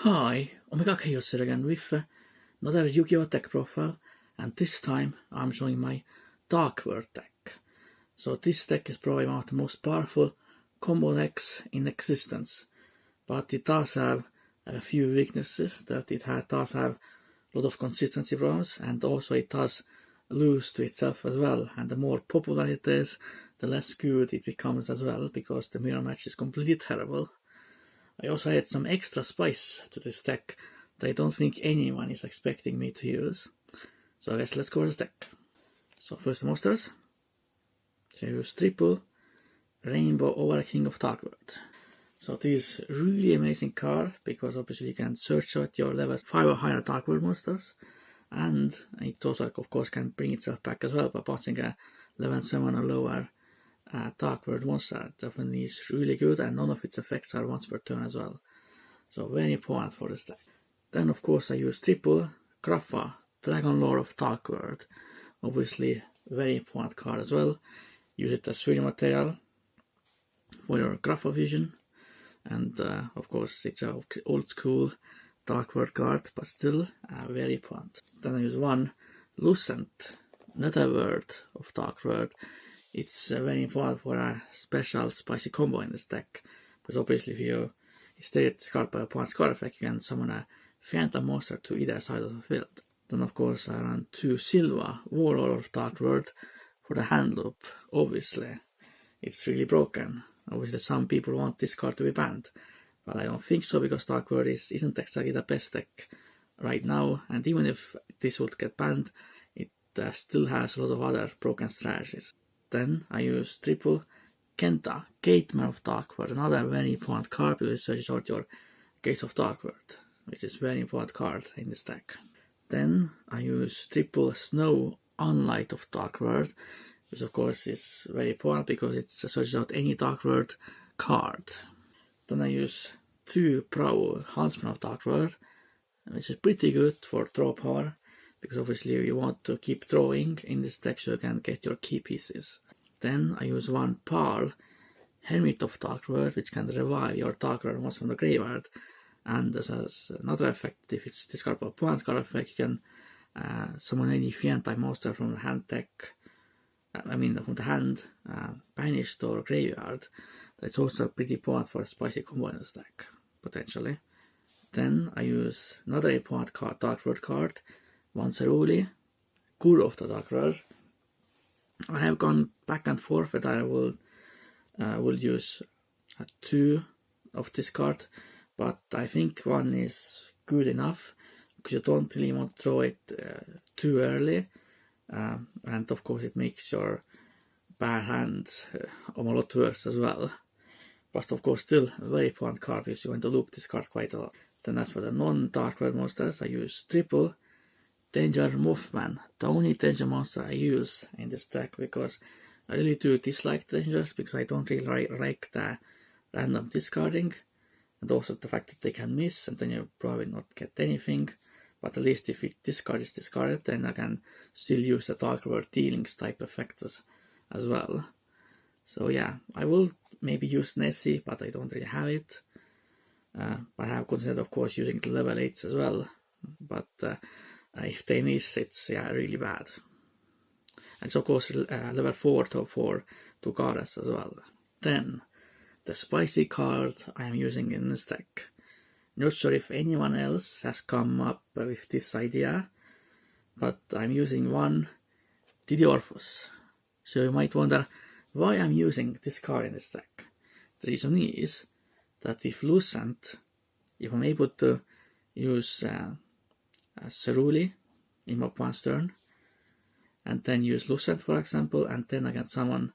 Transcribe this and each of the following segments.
Hi, Omega Chaos here again with another Yu-Gi-Oh! Deck profile, and this time I'm showing my Dark World deck. So this deck is probably one of the most powerful combo decks in existence, but it does have a few weaknesses, that it does have a lot of consistency problems, and also it does lose to itself as well, and the more popular it is, the less good it becomes as well, because the mirror match is completely terrible. I also added some extra spice to this deck that I don't think anyone is expecting me to use. So I guess let's cover this deck. So first the monsters. So I use triple Rainbow over King of Dark World. So this is really amazing card, because obviously you can search out your level 5 or higher Dark World monsters, and it also of course can bring itself back as well by bouncing a level 7 or lower Dark World monster. Definitely is really good, and none of its effects are once per turn as well. So very important for this deck. Then of course I use triple Grappa, Dragon Lord of Dark World. Obviously very important card as well. Use it as 3D material for your Grappa vision, and of course it's an old school Dark World card, but still very important. Then I use one Lucent Netherworld of Dark World. It's very important for a special spicy combo in this deck, because obviously if you stay at this card by a opponent's card effect, you can summon a phantom monster to either side of the field. Then of course I run 2 Silva Warlord of Dark World for the hand loop. Obviously it's really broken. Obviously some people want this card to be banned, but I don't think so, because Dark World isn't exactly the best deck right now, and even if this would get banned, it still has a lot of other broken strategies. Then I use triple Kenta, Gateman of Dark World, another very important card, because it searches out your Gates of Dark World, which is a very important card in this deck. Then I use triple Snow Unlight of Dark World, which of course is very important because it searches out any Dark World card. Then I use 2 Pro Huntsman of Dark World, which is pretty good for draw power, because obviously you want to keep drawing in this deck so you can get your key pieces. Then I use 1 Pearl Hermit of Dark World, which can revive your Dark World monster from the graveyard, and this has another effect. If it's discarded by opponent's card effect, you can summon any fiend type monster from the hand deck, from the hand, banished or graveyard. That's also pretty important for a spicy combo in this deck, potentially. Then I use another important card, Dark World card, 1 Ceruli, Guru of the Dark World. I have gone back and forth whether I will use 2 of this card, but I think 1 is good enough, because you don't really want to draw it too early, and of course it makes your bad hands a lot worse as well. But of course still a very important card, because you're going to loop this card quite a lot. Then as for the non-Dark World monsters, I use triple Danger Mothman, the only danger monster I use in this deck, because I really do dislike dangers, because I don't really like the random discarding, and also the fact that they can miss and then you probably not get anything. But at least if discard is discarded, then I can still use the Dark World dealings type effects as well. So yeah, I will maybe use Nessie, but I don't really have it. I have considered of course using the level 8s as well, but if they miss, it's really bad. And so of course level 4 to Gares as well. Then the spicy card I am using in this deck. Not sure if anyone else has come up with this idea, but I'm using 1 ORTHOS. So you might wonder why I'm using this card in this deck. The reason is that if I'm able to use Ceruli in my opponent's turn, and then use Lucent for example, and then I can summon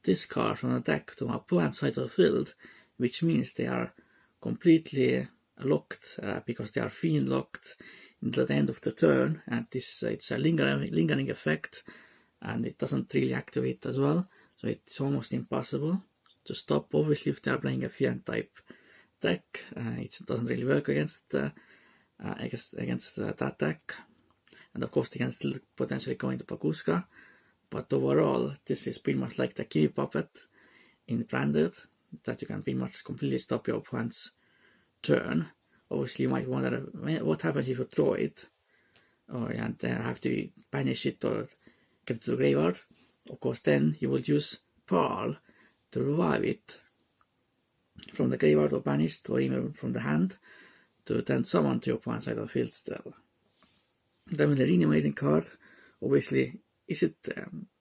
this card from the deck to my opponent's side of the field, which means they are completely locked, because they are fiend locked until the end of the turn, and it's a lingering effect, and it doesn't really activate as well, so it's almost impossible to stop. Obviously if they are playing a fiend type deck, it doesn't really work against that deck, and of course they can still potentially go into Pakuska, but overall this is pretty much like the Kiwi Puppet in Branded, that you can pretty much completely stop your opponent's turn Obviously, you might wonder what happens if you throw it, and have to banish it or get it to the graveyard. Of course, then you will use Pearl to revive it from the graveyard or banished, or even from the hand, to then summon to your opponent's side of the field still. Then with a really amazing card. Obviously, is it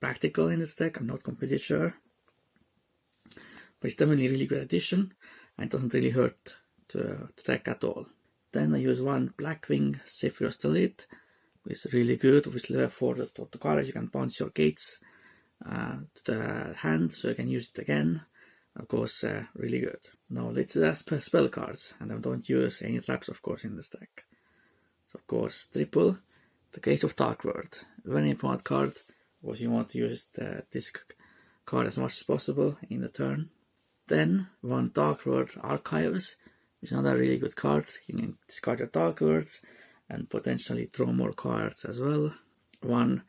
practical in this deck? I'm not completely sure. But it's definitely a really good addition, and it doesn't really hurt to deck at all. Then I use one Blackwing Sephiroth Elite, which is really good. Obviously, for the cards, you can bounce your gates to the hand, so you can use it again. Of course, really good. Now let's do spell cards, and I don't use any traps, of course, in this deck. So, of course, triple, the Gates of Dark World. Very important card, because you want to use this card as much as possible in the turn. Then, one Dark World Archives, which is another really good card. You can discard your Dark Words and potentially draw more cards as well. One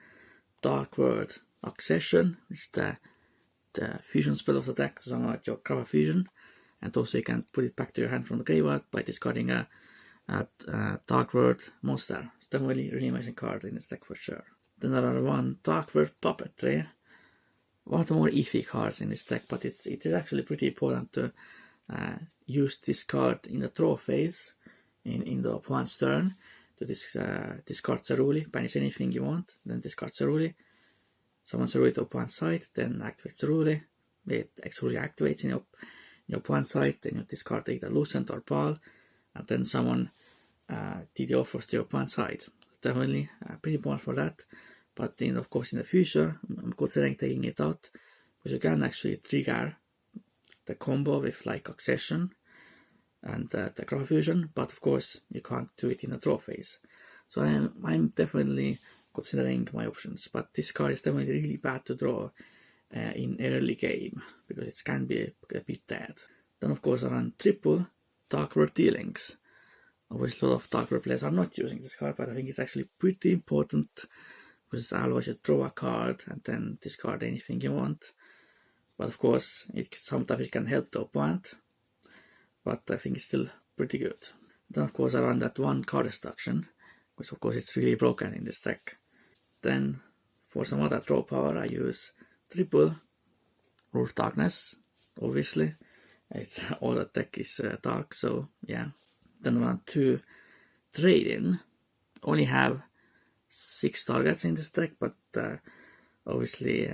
Dark World Accession, which is the fusion spell of the deck to summon out your Grapha Fusion, and also you can put it back to your hand from the graveyard by discarding a Dark World monster. It's definitely a really amazing card in this deck for sure. Then there are one Dark World Puppetry, one of the more iffy cards in this deck, but it is actually pretty important to use this card in the draw phase in the opponent's turn to discard Ceruli, banish anything you want, then discard Ceruli, summon Ceruli to opponent's side, then activate Ceruli. Ceruli activates in your opponent's side, then you discard either Lucent or Pal, and then summon DD offers to your opponent's side. Definitely pretty important for that. But then, of course, in the future, I'm considering taking it out, because you can actually trigger the combo with like Accession and the Grapha Fusion, but of course you can't do it in the draw phase. So I'm definitely considering my options, but this card is definitely really bad to draw in early game, because it can be a bit dead. Then of course I run triple Dark World Dealings. Obviously a lot of Dark World players are not using this card, but I think it's actually pretty important, because otherwise you draw a card and then discard anything you want. But of course, sometimes it can help the opponent, but I think it's still pretty good. Then of course I run that one card destruction, which of course it's really broken in this deck. Then for some other draw power I use triple Root Darkness, obviously. It's all the deck is dark, so yeah. Then I run two Trade-in. Only have 6 targets in this deck, but obviously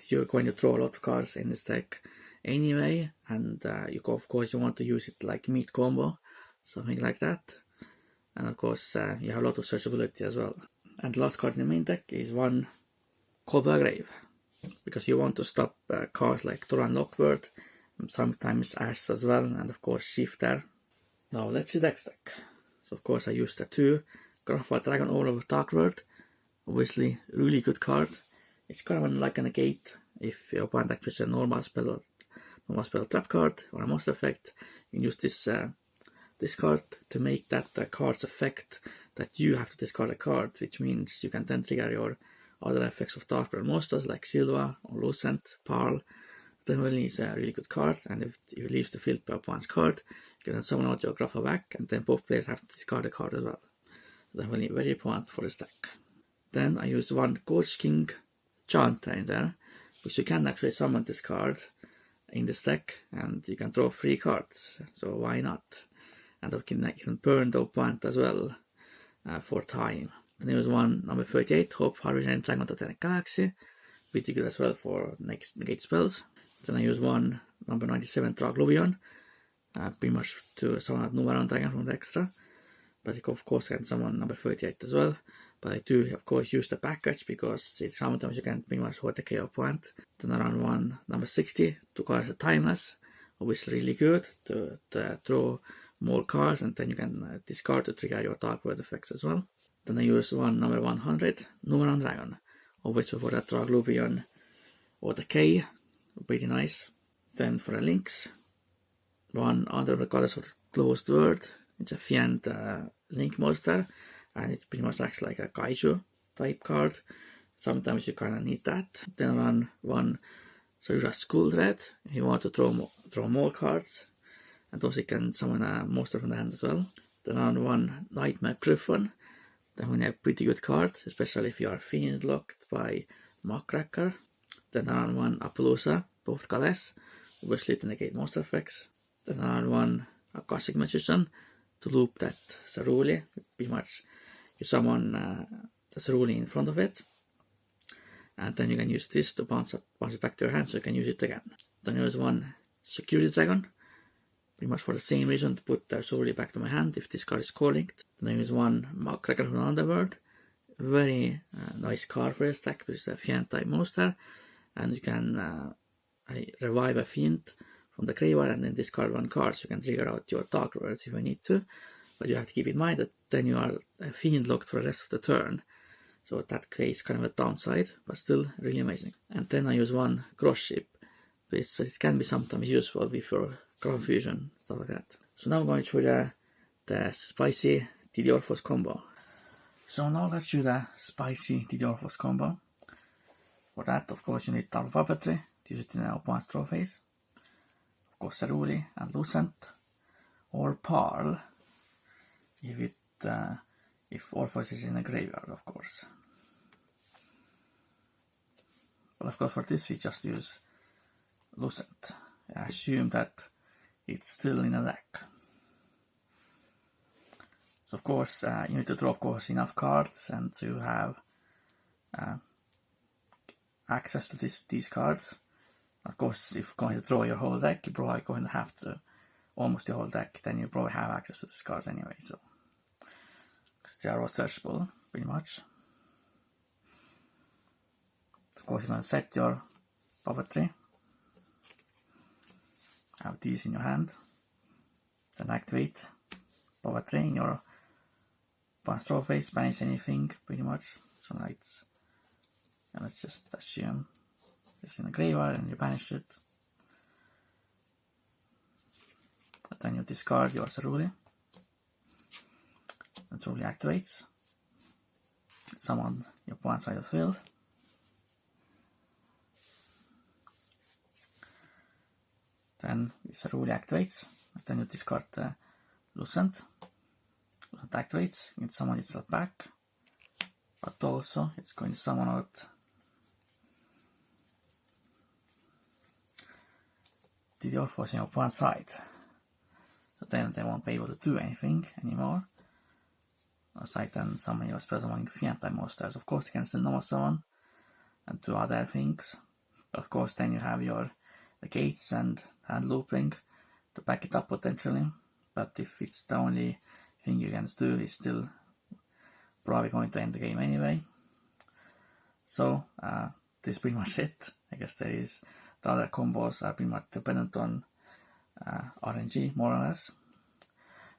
you're going to draw a lot of cards in this deck anyway, and of course you want to use it like meat combo, something like that. And of course you have a lot of searchability as well. And the last card in the main deck is one Cobra Grave, because you want to stop cards like Toran Lockbird, and sometimes Ash as well, and of course Shifter. Now let's see next deck. So of course I use the 2 Grapha Dragon Overlord Dark World. Obviously really good card. It's kind of like a negate if your opponent activates a normal spell trap card or a monster effect. You can use this card to make that card's effect that you have to discard a card, which means you can then trigger your other effects of Dark World monsters like Silva or Lucent, Pearl. Definitely is a really good card, and if you leave the field by opponent's card, you can then summon out your Grapha back, and then both players have to discard a card as well. Definitely very important for this deck. Then I use one Gorge King Chanter in there, which you can actually summon this card in this deck, and you can draw 3 cards, so why not? And you can burn the opponent as well for time. Then there was one number 38, Hope Harvest and Dragon Titanic Galaxy, pretty good as well for next negate spells. Then I use one number 97, Dragluvion, pretty much to summon out Numeron Dragon from the extra. But you of course can summon number 38 as well. But I do of course use the package, because sometimes you can pretty much OTK your opponent. Then I run one number 60, 2 cards at Timeless, obviously really good to draw more cards, and then you can discard to trigger your Dark World effects as well. Then I use one number 100, Numeron Dragon, obviously for that Dragluvion OTK, pretty nice. Then for the links, one Under the Goddess of the Closed World. It's a Fiend link monster, and it pretty much acts like a Kaiju type card. Sometimes you kind of need that. Then run one Soyuza Skull Dread if you want to draw more cards. and also you can summon a monster from the hand as well. Then on one, Nightmare Griffon. Then we have a pretty good card, especially if you are Fiend locked by Muckracker. Then on one, Appaloosa, both colors, obviously to negate monster effects. Then on one, Akashic Magician, to loop that Ceruli. Pretty much you summon the Ceruli in front of it, and then you can use this to bounce it back to your hand, so you can use it again. Then there's one, Security Dragon, pretty much for the same reason, to put the Ceruli back to my hand if this card is calling. Then there's one, Muckracker from the Underworld, very nice card for this deck, which is a Fiend type monster, and you can revive a Fiend from the graveyard and then discard one card, so you can trigger out your Dark Words if you need to. But you have to keep in mind that then you are Fiend locked for the rest of the turn, so that creates kind of a downside, but still really amazing. And then I use one, Cross Ship, it can be sometimes useful with your Confusion, stuff like that. So now I'm going to show the spicy DD ORTHOS combo. So now let's do the spicy DD ORTHOS combo. For that, of course, you need Tower Puppetry to use it in the opponent's draw phase. Of course, Ceruli and Lucent, or Pearl, if ORTHOS is in a graveyard, of course. But of course, for this we just use Lucent. I assume that it's still in a deck. So of course, you need to draw, of course, enough cards and to have access to these cards. Of course, if you're going to draw your whole deck, you're probably going to have to almost your whole deck, then you probably have access to these cards anyway, so because they are all searchable, pretty much. Of course, you're going to set your puppetry, have these in your hand, then activate puppetry in your opponent's draw phase, banish anything, pretty much. So let's just assume it's in the graveyard and you banish it. And then you discard your Ceruli. The Ceruli activates. Summon your opponent's side of the field. Then Ceruli activates. And then you discard the Lucent. Lucent activates. You can summon itself back. But also it's going to summon out DD ORTHOS on your opponent's side. So then they won't be able to do anything anymore. Aside then summon your spell summoning Fiend type monsters. Of course, you can still normal summon and do other things. But of course, then you have the gates and hand looping to back it up potentially. But if it's the only thing you can do, it's still probably going to end the game anyway. So this is pretty much it. I guess the other combos are pretty much dependent on RNG, more or less.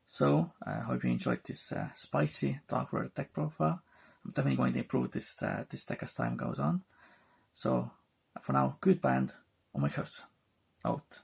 So I hope you enjoyed this spicy Dark World deck profile. I'm definitely going to improve this deck as time goes on. So for now, goodbye and OMEGAS out.